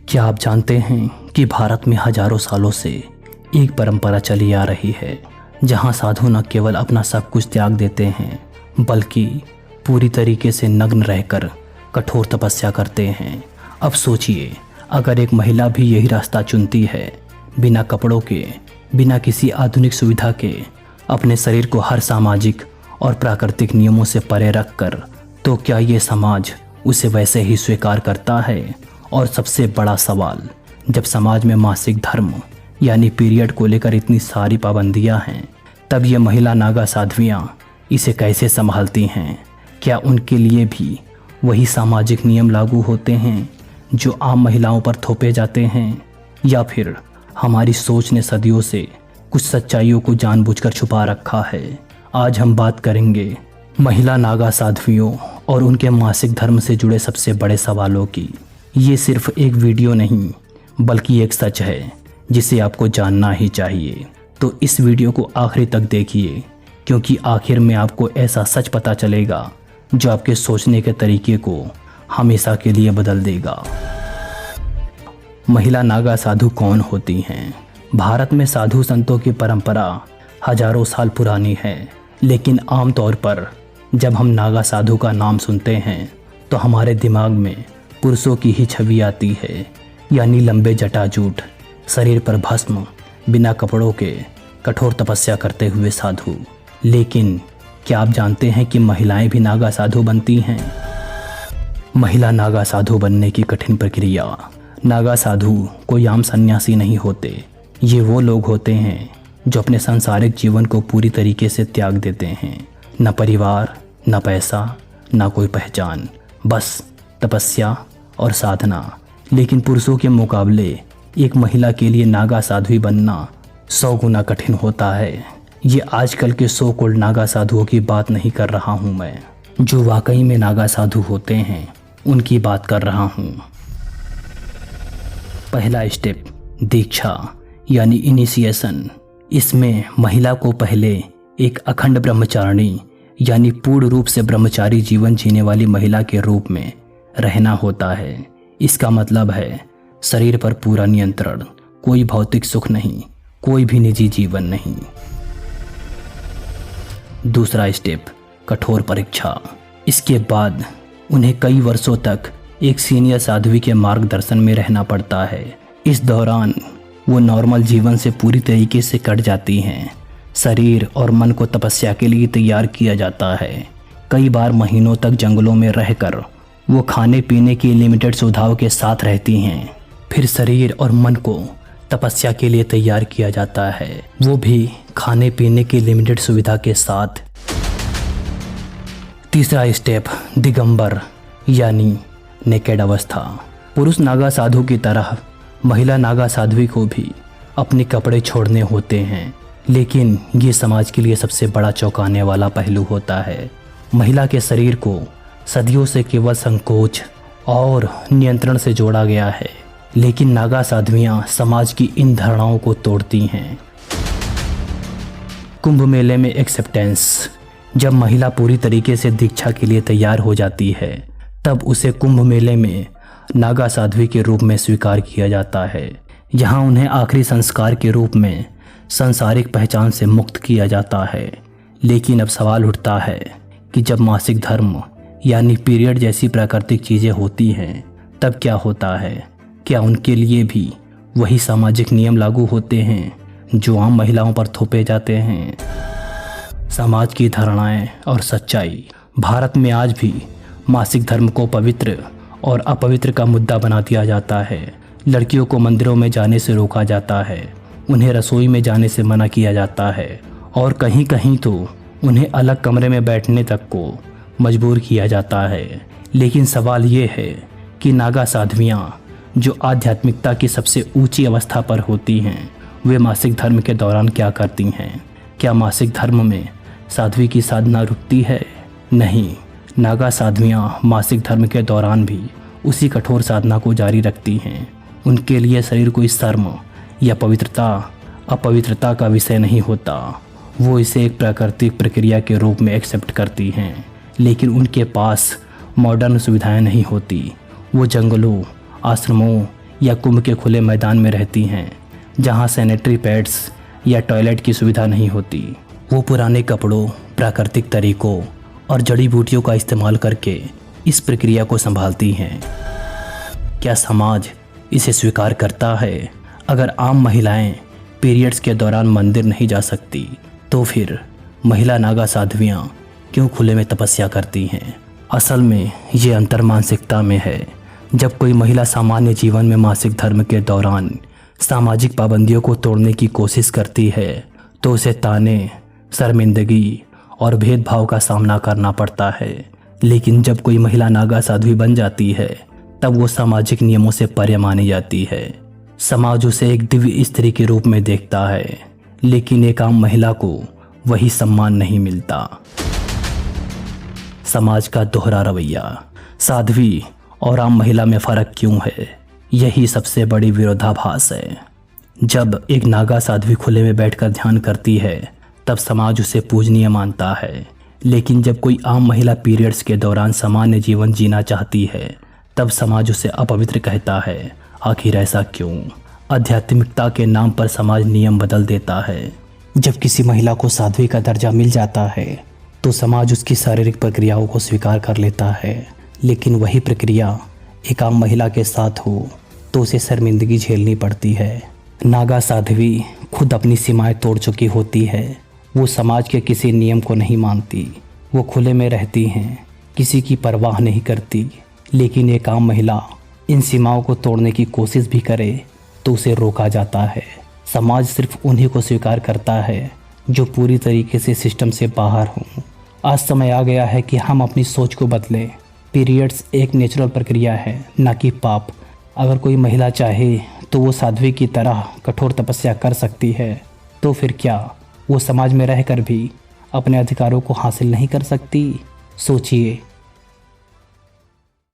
क्या आप जानते हैं कि भारत में हजारों सालों से एक परंपरा चली आ रही है जहां साधु न केवल अपना सब कुछ त्याग देते हैं बल्कि पूरी तरीके से नग्न रहकर कठोर तपस्या करते हैं। अब सोचिए, अगर एक महिला भी यही रास्ता चुनती है, बिना कपड़ों के, बिना किसी आधुनिक सुविधा के, अपने शरीर को हर सामाजिक और प्राकृतिक नियमों से परे रखकर, तो क्या ये समाज उसे वैसे ही स्वीकार करता है? और सबसे बड़ा सवाल, जब समाज में मासिक धर्म यानी पीरियड को लेकर इतनी सारी पाबंदियां हैं, तब ये महिला नागा साध्वियां इसे कैसे संभालती हैं? क्या उनके लिए भी वही सामाजिक नियम लागू होते हैं जो आम महिलाओं पर थोपे जाते हैं, या फिर हमारी सोच ने सदियों से कुछ सच्चाइयों को जानबूझकर छुपा रखा है? आज हम बात करेंगे महिला नागा साध्वियों और उनके मासिक धर्म से जुड़े सबसे बड़े सवालों की। ये सिर्फ एक वीडियो नहीं बल्कि एक सच है जिसे आपको जानना ही चाहिए। तो इस वीडियो को आखिरी तक देखिए, क्योंकि आखिर में आपको ऐसा सच पता चलेगा जो आपके सोचने के तरीके को हमेशा के लिए बदल देगा। महिला नागा साधु कौन होती हैं? भारत में साधु संतों की परंपरा हजारों साल पुरानी है, लेकिन आमतौर पर जब हम नागा साधु का नाम सुनते हैं तो हमारे दिमाग में पुरुषों की ही छवि आती है, यानी लंबे जटाजूट, शरीर पर भस्म, बिना कपड़ों के कठोर तपस्या करते हुए साधु। लेकिन क्या आप जानते हैं कि महिलाएं भी नागा साधु बनती हैं? महिला नागा साधु बनने की कठिन प्रक्रिया। नागा साधु कोई आम सन्यासी नहीं होते। ये वो लोग होते हैं जो अपने सांसारिक जीवन को पूरी तरीके से त्याग देते हैं। न परिवार, न पैसा, न कोई पहचान, बस तपस्या और साधना। लेकिन पुरुषों के मुकाबले एक महिला के लिए नागा साध्वी बनना 100 गुना कठिन होता है। ये आजकल के सो कॉल्ड नागा साधुओं की बात नहीं कर रहा हूँ मैं, जो वाकई में नागा साधु होते हैं उनकी बात कर रहा हूँ। पहला स्टेप, दीक्षा यानी इनिशिएशन। इसमें महिला को पहले एक अखंड ब्रह्मचारिणी यानी पूर्ण रूप से ब्रह्मचारी जीवन जीने वाली महिला के रूप में रहना होता है। इसका मतलब है शरीर पर पूरा नियंत्रण, कोई भौतिक सुख नहीं, कोई भी निजी जीवन नहीं। दूसरा स्टेप, कठोर परीक्षा। इसके बाद उन्हें कई वर्षों तक एक सीनियर साध्वी के मार्गदर्शन में रहना पड़ता है। इस दौरान वो नॉर्मल जीवन से पूरी तरीके से कट जाती हैं। शरीर और मन को तपस्या के लिए तैयार किया जाता है। कई बार महीनों तक जंगलों में रहकर वो खाने पीने की लिमिटेड सुविधाओं के साथ रहती हैं। फिर शरीर और मन को तपस्या के लिए तैयार किया जाता है, वो भी खाने पीने की लिमिटेड सुविधा के साथ। तीसरा स्टेप, दिगंबर यानी नेकेड अवस्था। पुरुष नागा साधु की तरह महिला नागा साध्वी को भी अपने कपड़े छोड़ने होते हैं, लेकिन ये समाज के लिए सबसे बड़ा चौंकाने वाला पहलू होता है। महिला के शरीर को सदियों से केवल संकोच और नियंत्रण से जोड़ा गया है, लेकिन नागा साध्वियां समाज की इन धारणाओं को तोड़ती हैं। कुंभ मेले में एक्सेप्टेंस। जब महिला पूरी तरीके से दीक्षा के लिए तैयार हो जाती है, तब उसे कुंभ मेले में नागा साध्वी के रूप में स्वीकार किया जाता है। यहाँ उन्हें आखिरी संस्कार के रूप में सांसारिक पहचान से मुक्त किया जाता है। लेकिन अब सवाल उठता है कि जब मासिक धर्म यानी पीरियड जैसी प्राकृतिक चीज़ें होती हैं, तब क्या होता है? क्या उनके लिए भी वही सामाजिक नियम लागू होते हैं जो आम महिलाओं पर थोपे जाते हैं? समाज की धारणाएं और सच्चाई। भारत में आज भी मासिक धर्म को पवित्र और अपवित्र का मुद्दा बना दिया जाता है। लड़कियों को मंदिरों में जाने से रोका जाता है, उन्हें रसोई में जाने से मना किया जाता है, और कहीं कहीं तो उन्हें अलग कमरे में बैठने तक को मजबूर किया जाता है। लेकिन सवाल ये है कि नागा साध्वियाँ जो आध्यात्मिकता की सबसे ऊंची अवस्था पर होती हैं, वे मासिक धर्म के दौरान क्या करती हैं? क्या मासिक धर्म में साध्वी की साधना रुकती है? नहीं, नागा साध्वियाँ मासिक धर्म के दौरान भी उसी कठोर साधना को जारी रखती हैं। उनके लिए शरीर कोई शर्म या अपवित्रता का विषय नहीं होता। वो इसे एक प्राकृतिक प्रक्रिया के रूप में एक्सेप्ट करती हैं। लेकिन उनके पास मॉडर्न सुविधाएं नहीं होती। वो जंगलों, आश्रमों या कुंभ के खुले मैदान में रहती हैं जहां सैनिटरी पैड्स या टॉयलेट की सुविधा नहीं होती। वो पुराने कपड़ों, प्राकृतिक तरीकों और जड़ी बूटियों का इस्तेमाल करके इस प्रक्रिया को संभालती हैं। क्या समाज इसे स्वीकार करता है? अगर आम महिलाएं पीरियड्स के दौरान मंदिर नहीं जा सकती तो फिर महिला नागा साध्वियाँ क्यों खुले में तपस्या करती हैं? असल में ये अंतर मानसिकता में है। जब कोई महिला सामान्य जीवन में मासिक धर्म के दौरान सामाजिक पाबंदियों को तोड़ने की कोशिश करती है तो उसे ताने, शर्मिंदगी और भेदभाव का सामना करना पड़ता है। लेकिन जब कोई महिला नागा साध्वी बन जाती है तब वो सामाजिक नियमों से परे मानी जाती है। समाज उसे एक दिव्य स्त्री के रूप में देखता है, लेकिन एक आम महिला को वही सम्मान नहीं मिलता। समाज का दोहरा रवैया। साध्वी और आम महिला में फर्क क्यों है? यही सबसे बड़ी विरोधाभास है। जब एक नागा साध्वी खुले में बैठकर ध्यान करती है तब समाज उसे पूजनीय मानता है, लेकिन जब कोई आम महिला पीरियड्स के दौरान सामान्य जीवन जीना चाहती है तब समाज उसे अपवित्र कहता है। आखिर ऐसा क्यों? आध्यात्मिकता के नाम पर समाज नियम बदल देता है। जब किसी महिला को साध्वी का दर्जा मिल जाता है तो समाज उसकी शारीरिक प्रक्रियाओं को स्वीकार कर लेता है, लेकिन वही प्रक्रिया एक आम महिला के साथ हो तो उसे शर्मिंदगी झेलनी पड़ती है। नागा साध्वी खुद अपनी सीमाएं तोड़ चुकी होती है। वो समाज के किसी नियम को नहीं मानती। वो खुले में रहती हैं, किसी की परवाह नहीं करती। लेकिन एक आम महिला इन सीमाओं को तोड़ने की कोशिश भी करे तो उसे रोका जाता है। समाज सिर्फ उन्हीं को स्वीकार करता है जो पूरी तरीके से सिस्टम से बाहर हों। आज समय आ गया है कि हम अपनी सोच को बदलें। पीरियड्स एक नेचुरल प्रक्रिया है, ना कि पाप। अगर कोई महिला चाहे तो वो साध्वी की तरह कठोर तपस्या कर सकती है, तो फिर क्या वो समाज में रहकर भी अपने अधिकारों को हासिल नहीं कर सकती? सोचिए।